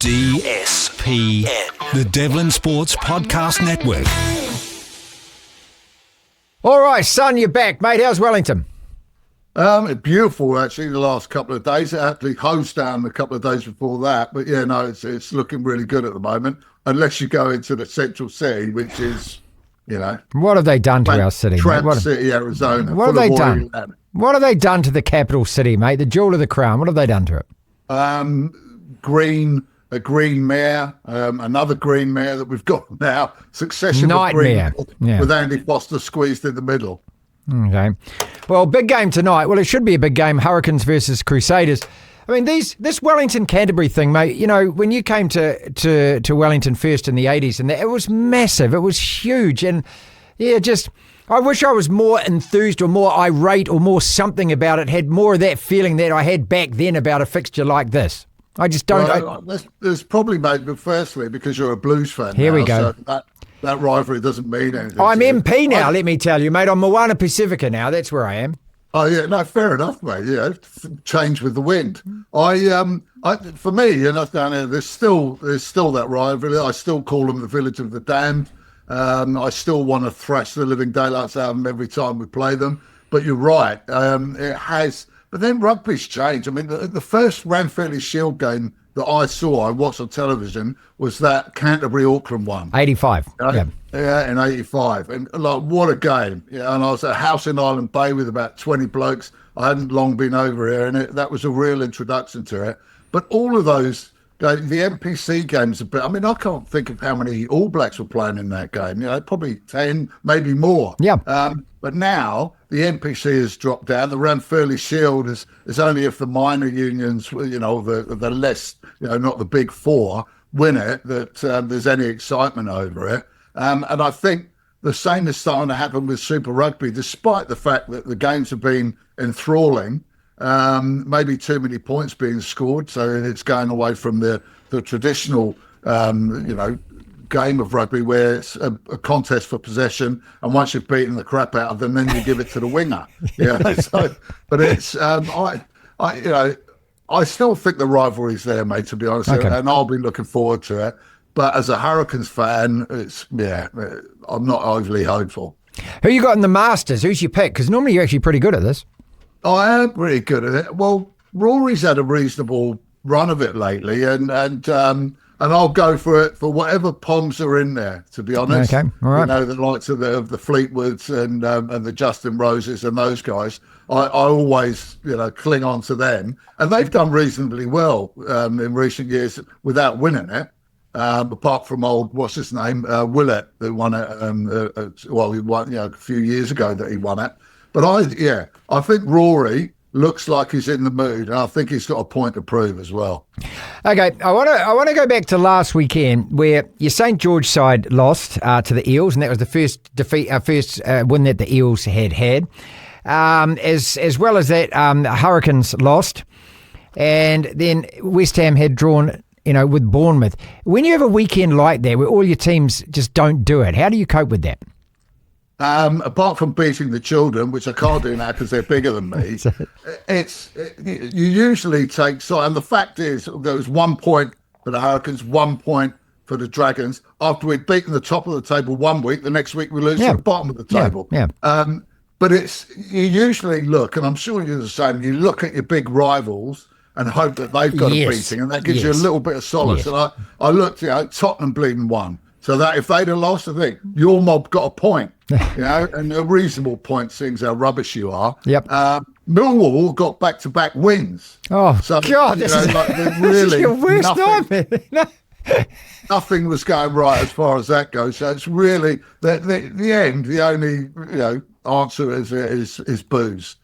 DSPN, the Devlin Sports Podcast Network. All right, son, you're back, mate. How's Wellington? Beautiful, actually, the last couple of days. It actually hosed down a couple of days before that. But, yeah, no, it's looking really good at the moment, unless you go into the central city, which is, you know. What have they done to our city, Trent mate? City, Arizona. What have they done? What have they done to the capital city, mate? The jewel of the crown. What have they done to it? A green mayor, another green mayor that we've got now. Succession Nightmare. of green with Andy Foster squeezed in the middle. Okay. Well, big game tonight. Well, it should be a big game. Hurricanes versus Crusaders. I mean, this Wellington-Canterbury thing, mate, you know, when you came to Wellington first in the 80s, and it was massive. It was huge. And, yeah, I wish I was more enthused or more irate or more something about it, had more of that feeling that I had back then about a fixture like this. I just don't. Well, there's probably, mate, but firstly, because you're a Blues fan. Here we go. So that rivalry doesn't mean anything. I'm MP now, let me tell you, mate. I'm Moana Pacifica now. That's where I am. Oh, yeah. No, fair enough, mate. Yeah, change with the wind. For me, you know, down there, there's still that rivalry. I still call them the Village of the Damned. I still want to thrash the living daylights out of them every time we play them. But you're right. It has. But then rugby's changed. I mean, the first Ranfurly Shield game that I watched on television, was that Canterbury-Auckland one. 85, Yeah, in 85. And, like, what a game. Yeah, and I was at a house in Island Bay with about 20 blokes. I hadn't long been over here, and that was a real introduction to it. But all of those, the NPC games, I mean, I can't think of how many All Blacks were playing in that game. You know, probably 10, maybe more. Yeah. But now the NPC has dropped down. The Ranfurly Shield is only if the minor unions, you know, the less, you know, not the big four, win it, that there's any excitement over it. And I think the same is starting to happen with Super Rugby, despite the fact that the games have been enthralling. Maybe too many points being scored, so it's going away from the traditional, you know, game of rugby where it's a contest for possession, and once you've beaten the crap out of them, then you give it to the winger. Yeah. So, but it's I still think the rivalry's there, mate. To be honest, and I'll be looking forward to it. But as a Hurricanes fan, I'm not overly hopeful. Who you got in the Masters? Who's your pick? Because normally you're actually pretty good at this. I am pretty good at it. Well, Rory's had a reasonable run of it lately, and I'll go for it for whatever Poms are in there, to be honest. Okay, all right. You know, the likes of the Fleetwoods and the Justin Roses and those guys. I always, you know, cling on to them, and they've done reasonably well in recent years without winning it. Apart from old, what's his name, Willett, who won it. He won, you know, a few years ago that he won it. But I think Rory looks like he's in the mood, and I think he's got a point to prove as well. Okay, I want to go back to last weekend where your St George side lost to the Eels, and that was the first win that the Eels had. As well as that, the Hurricanes lost, and then West Ham had drawn, you know, with Bournemouth. When you have a weekend like that where all your teams just don't do it, how do you cope with that? Apart from beating the children, which I can't do now because they're bigger than me, you usually take side. And the fact is, there was 1 point for the Hurricanes, 1 point for the Dragons. After we'd beaten the top of the table 1 week, the next week we lose to the bottom of the table. Yeah. But you usually look, and I'm sure you're the same, you look at your big rivals and hope that they've got a beating, and that gives you a little bit of solace. And I looked, you know, Tottenham bleeding won. So that if they'd have lost, I think your mob got a point, you know, and a reasonable point, seeing how rubbish you are. Yep. Millwall got back-to-back wins. Oh, so, God, this is your worst nightmare. Nothing was going right as far as that goes. So it's really the end. The only, you know, answer is booze.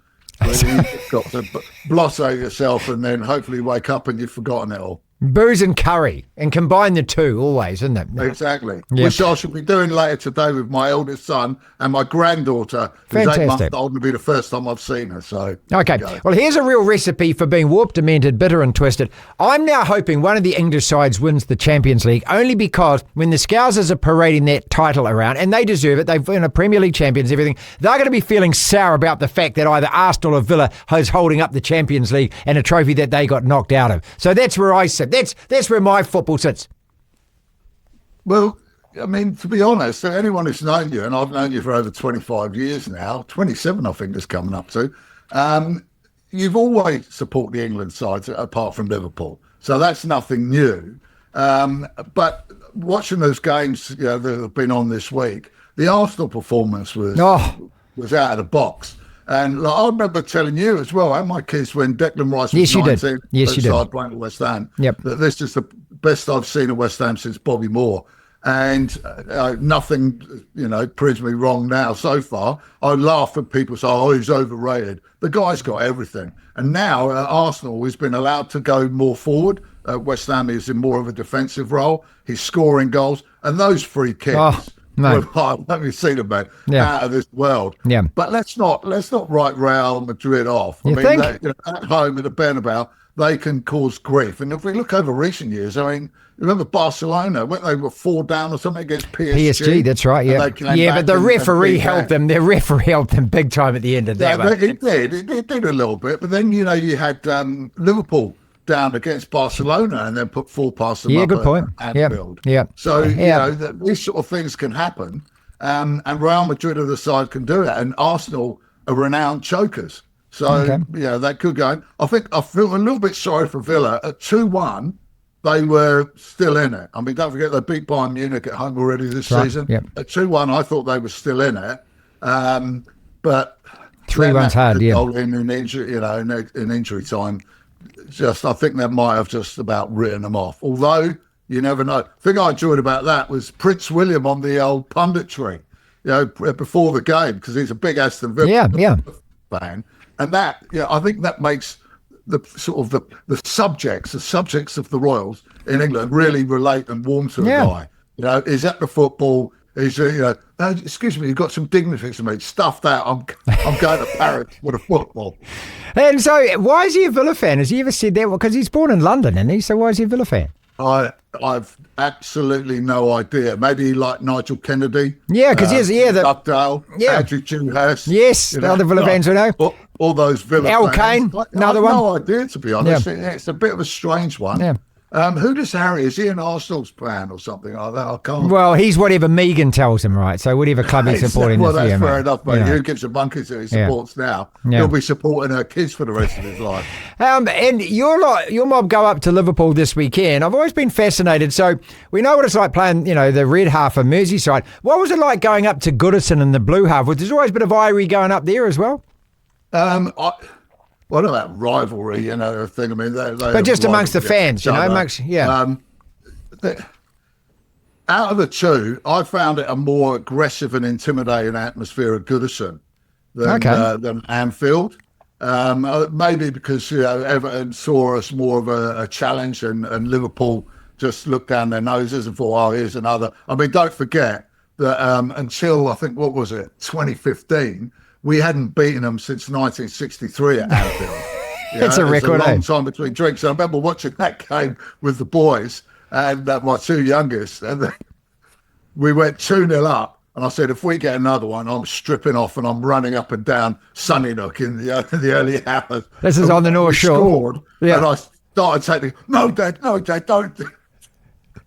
You've got to bloss out yourself and then hopefully wake up and you've forgotten it all. Booze and curry, and combine the two always, isn't it? Exactly. Yep. Which I should be doing later today with my eldest son and my granddaughter, who's 8 months old, and it'll be the first time I've seen her. So okay. Well, here's a real recipe for being warped, demented, bitter and twisted. I'm now hoping one of the English sides wins the Champions League, only because when the Scousers are parading that title around, and they deserve it, they've been a Premier League champions, everything, they're going to be feeling sour about the fact that either Aston or Villa is holding up the Champions League and a trophy that they got knocked out of. So that's where I sit. perspective. That's where my football sits. Well, I mean, to be honest, anyone who's known you, and I've known you for over 25 years now, 27 I think is coming up to, you've always supported the England side apart from Liverpool. So that's nothing new. But watching those games that have been on this week, the Arsenal performance was out of the box. And like, I remember telling you as well, and my kids, when Declan Rice was 19, yes, you did. Playing at West Ham, yep. that this is the best I've seen at West Ham since Bobby Moore. And nothing, proves me wrong now so far. I laugh at people say, oh, he's overrated. The guy's got everything. And now Arsenal has been allowed to go more forward. West Ham is in more of a defensive role. He's scoring goals. And those free kicks, let me see them, mate, out of this world. Yeah. But let's not write Real Madrid off. I mean, at home at the Bernabeu, they can cause grief. And if we look over recent years, I mean, remember Barcelona, when they were 4 down or something against PSG? That's right, yeah. Yeah, but the referee helped them. Their referee helped them big time at the end of that. It did a little bit. But then, you had Liverpool down against Barcelona and then put 4 past them up good point. at Anfield. Yeah. So, these sort of things can happen. And Real Madrid of the side can do it. And Arsenal are renowned chokers. So, that could go. I feel a little bit sorry for Villa. At 2-1, they were still in it. I mean, don't forget they beat Bayern Munich at home already this season. Yep. At 2-1, I thought they were still in it. But 3-1's hard, in injury, in injury time, I think that might have just about written them off. Although, you never know. The thing I enjoyed about that was Prince William on the old punditry, before the game, because he's a big Aston Villa fan. And that, I think that makes the sort of the subjects of the Royals in England really relate and warm to a guy. Is that the football? Is excuse me, you've got some dignity to me. Stuff that. I'm going to Paris with a football. And so, why is he a Villa fan? Has he ever said that? Because he's born in London, isn't he? So why is he a Villa fan? I've absolutely no idea. Maybe like Nigel Kennedy. Yeah, because Dugdale, Andrew Dewhurst. Yes, the other Villa fans we know. All those Villa Al fans. Kane, another one. I have no idea, to be honest. It's a bit of a strange one. Yeah. Who does Harry? Is he an Arsenal's fan or something like that? I can't. Well, he's whatever Megan tells him, right? So whatever club he's supporting. Well, that's fair enough, mate. Who gives a monkeys who he supports now? He'll be supporting her kids for the rest of his life. And your mob go up to Liverpool this weekend. I've always been fascinated. So we know what it's like playing, the red half of Merseyside. What was it like going up to Goodison in the blue half? There's always a bit of irie going up there as well. What about rivalry, thing? I mean, but just amongst the fans, out of the two, I found it a more aggressive and intimidating atmosphere at Goodison than Anfield. Maybe because Everton saw us more of a challenge, and Liverpool just looked down their noses and thought, "Oh, here's another." I mean, don't forget that until I think 2015. We hadn't beaten them since 1963 at Anfield. It's a record. It's a long time between drinks. I remember watching that game with the boys and my 2 youngest, and then we went 2-0 up. And I said, if we get another one, I'm stripping off and I'm running up and down Sunnybrook in the early hours. This is on the North Shore. And I started saying, no, Dad, don't. They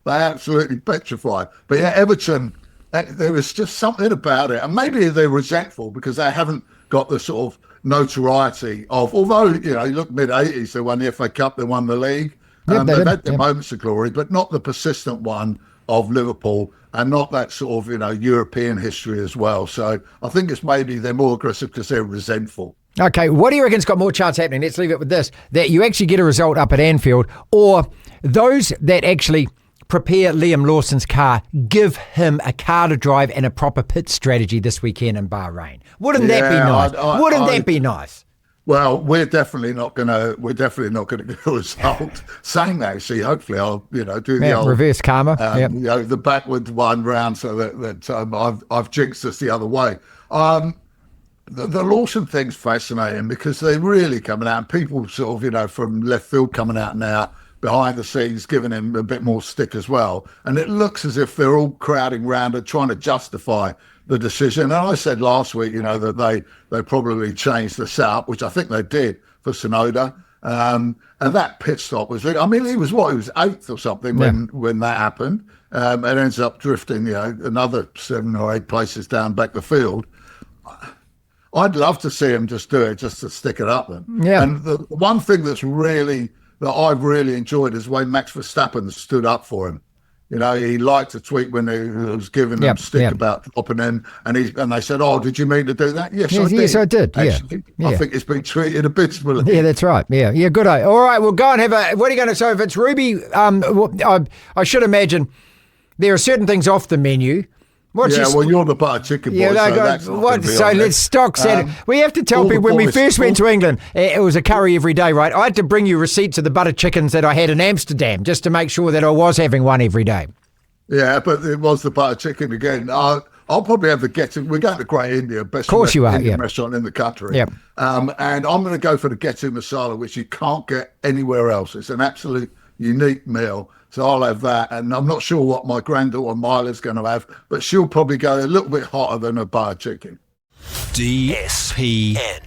absolutely petrified. But Everton. There was just something about it, and maybe they're resentful because they haven't got the sort of notoriety of. Although you look mid-80s, they won the FA Cup, they won the league. They've had their moments of glory, but not the persistent one of Liverpool, and not that sort of European history as well. So I think it's maybe they're more aggressive because they're resentful. Okay, what do you reckon's got more chance happening? Let's leave it with this: that you actually get a result up at Anfield, or those that actually prepare Liam Lawson's car, give him a car to drive and a proper pit strategy this weekend in Bahrain. Wouldn't that be nice? Wouldn't that be nice? Well, we're definitely not gonna get a result. Saying that, actually, hopefully I'll do the old reverse karma. The backward one round, so that I've jinxed us the other way. The Lawson thing's fascinating because they're really coming out, and people sort of from left field coming out now, behind the scenes, giving him a bit more stick as well. And it looks as if they're all crowding around and trying to justify the decision. And I said last week, that they probably changed the setup, which I think they did for Sonoda. And that pit stop was, I mean, he was 8th or something when that happened. And ends up drifting, another 7 or 8 places down back the field. I'd love to see him just do it, just to stick it up then. Yeah. And the one thing that I've really enjoyed is the way Max Verstappen stood up for him. He liked to tweet when he was giving them stick about dropping in, and they said, "Oh, did you mean to do that?" Yes, I did. Yes, I did. Actually, I think it's been treated abysmally. Yeah, that's right. Yeah, good. All right, well, go and have a. What are you going to say if it's Ruby? I should imagine there are certain things off the menu. You're the butter chicken boy, let's stock set it. We have to tell people when we first went to England, it was a curry every day, right? I had to bring you receipts of the butter chickens that I had in Amsterdam just to make sure that I was having one every day. Yeah, but it was the butter chicken again. I'll probably have we're going to Great India, best Indian restaurant in the country. Yep. And I'm going to go for the Getu Masala, which you can't get anywhere else. It's an absolute unique meal. So I'll have that, and I'm not sure what my granddaughter Mila's going to have, but she'll probably go a little bit hotter than a butter chicken. DSPN.